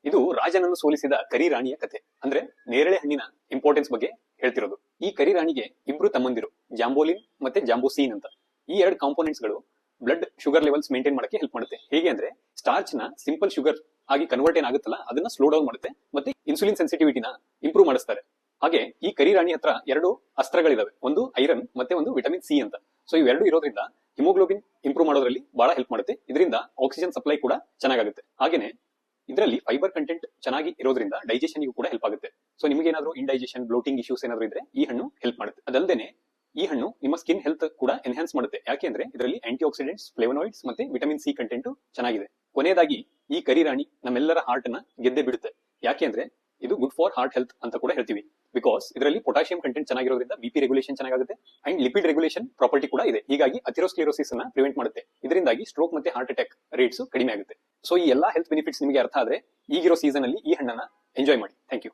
ಇದು ರಾಜನನ್ನು ಸೋಲಿಸಿದ ಕರಿ ರಾಣಿಯ ಕತೆ. ಅಂದ್ರೆ ನೇರಳೆ ಹಣ್ಣಿನ ಇಂಪಾರ್ಟೆನ್ಸ್ ಬಗ್ಗೆ ಹೇಳ್ತಿರೋದು. ಈ ಕರಿ ರಾಣಿಗೆ ಇಬ್ರು ತಮ್ಮಂದಿರು, ಜಾಂಬೋಲಿನ್ ಮತ್ತೆ ಜಾಂಬೋಸೀನ್ ಅಂತ. ಈ ಎರಡು ಕಾಂಪೋನೆಂಟ್ಸ್ ಗಳು ಬ್ಲಡ್ ಶುಗರ್ ಲೆವೆಲ್ಸ್ ಮೇಂಟೈನ್ ಮಾಡಕ್ಕೆ ಹೆಲ್ಪ್ ಮಾಡುತ್ತೆ. ಹೇಗೆ ಅಂದ್ರೆ ಸ್ಟಾರ್ಚ್ ನ ಸಿಂಪಲ್ ಶುಗರ್ ಆಗಿ ಕನ್ವರ್ಟ್ ಏನಾಗುತ್ತಲ್ಲ ಅದನ್ನ ಸ್ಲೋ ಡೌನ್ ಮಾಡುತ್ತೆ ಮತ್ತೆ ಇನ್ಸುಲಿನ್ ಸೆನ್ಸಿಟಿವಿಟಿನ ಇಂಪ್ರೂವ್ ಮಾಡಿಸ್ತಾರೆ. ಹಾಗೆ ಈ ಕರಿ ರಾಣಿ ಹತ್ರ ಎರಡು ಅಸ್ತ್ರಗಳಿದಾವೆ, ಒಂದು ಐರನ್ ಮತ್ತೆ ಒಂದು ವಿಟಮಿನ್ ಸಿ ಅಂತ. ಸೊ ಇವೆರಡು ಇರೋದ್ರಿಂದ ಹಿಮೋಗ್ಲೋಬಿನ್ ಇಂಪ್ರೂವ್ ಮಾಡೋದ್ರಲ್ಲಿ ಬಹಳ ಹೆಲ್ಪ್ ಮಾಡುತ್ತೆ. ಇದರಿಂದ ಆಕ್ಸಿಜನ್ ಸಪ್ಲೈ ಕೂಡ ಚೆನ್ನಾಗುತ್ತೆ. ಹಾಗೇನೆ ಇದರಲ್ಲಿ ಫೈಬರ್ ಕಂಟೆಂಟ್ ಚೆನ್ನಾಗಿ ಇರೋದ್ರಿಂದ ಡೈಜೆಷನ್ ಕೂಡ ಹೆಲ್ಪ್ ಆಗುತ್ತೆ. ಸೊ ನಿಮಗೆ ಏನಾದ್ರು ಇಂಡೈಜೆಷನ್, ಬ್ಲೋಟಿಂಗ್ ಇಶ್ಯೂಸ್ ಏನಾದ್ರು ಇದ್ರೆ ಈ ಹಣ್ಣು ಹೆಲ್ಪ್ ಮಾಡುತ್ತೆ. ಅದಲ್ಲದೆ ಈ ಹಣ್ಣು ನಿಮ್ಮ ಸ್ಕಿನ್ ಹೆಲ್ತ್ ಕೂಡ ಎನ್ಹಾನ್ಸ್ ಮಾಡುತ್ತೆ. ಯಾಕೆಂದ್ರೆ ಇದರಲ್ಲಿ ಆಂಟಿ ಆಕ್ಸಿಡೆಂಟ್ಸ್, ಫ್ಲೇವನಾಯ್ಡ್ಸ್ ಮತ್ತೆ ವಿಟಮಿನ್ ಸಿ ಕಂಟೆಂಟ್ ಚೆನ್ನಾಗಿದೆ. ಕೊನೆಯದಾಗಿ ಈ ಕರಿ ರಾಣಿ ನಮ್ಮೆಲ್ಲರ ಹಾರ್ಟ್ ನ ಗೆದ್ದೆ ಬಿಡುತ್ತೆ. ಯಾಕೆಂದ್ರೆ ಇದು ಗುಡ್ ಫಾರ್ ಹಾರ್ಟ್ ಹೆಲ್ತ್ ಅಂತ ಕೂಡ ಹೇಳ್ತೀವಿ. ಬಿಕಾಸ್ ಇದರಲ್ಲಿ ಪೊಟ್ಯಾಷಿಯಂ ಕಂಟೆಂಟ್ ಚೆನ್ನಾಗಿರೋದ್ರಿಂದ ಬಿಪಿ ರೆಗ್ಯುಲೇಷನ್ ಚೆನ್ನಾಗುತ್ತೆ ಅಂಡ್ ಲಿಪಿಡ್ ರೆಗ್ಯುಲೇಷನ್ ಪ್ರಾಪರ್ಟಿ ಕೂಡ ಇದೆ. ಹೀಗಾಗಿ ಅಥೆರೋಸ್ಕ್ಲೆರೋಸಿಸ್ ಅನ್ನ ಪ್ರಿವೆಂಟ್ ಮಾಡುತ್ತೆ. ಇದರಿಂದಾಗಿ ಸ್ಟ್ರೋಕ್ ಮತ್ತೆ ಹಾರ್ಟ್ ಅಟ್ಯಾಕ್ ರೇಟ್ಸ್ ಕಡಿಮೆ ಆಗುತ್ತೆ. ಸೊ ಈ ಎಲ್ಲಾ ಹೆಲ್ತ್ ಬೆನಿಫಿಟ್ಸ್ ನಿಮಗೆ ಅರ್ಥ ಆದ್ರೆ ಈಗಿರೋ ಸೀಸನ್ ಅಲ್ಲಿ ಈ ಹಣ್ಣನ್ನ ಎಂಜಾಯ್ ಮಾಡಿ. Thank you.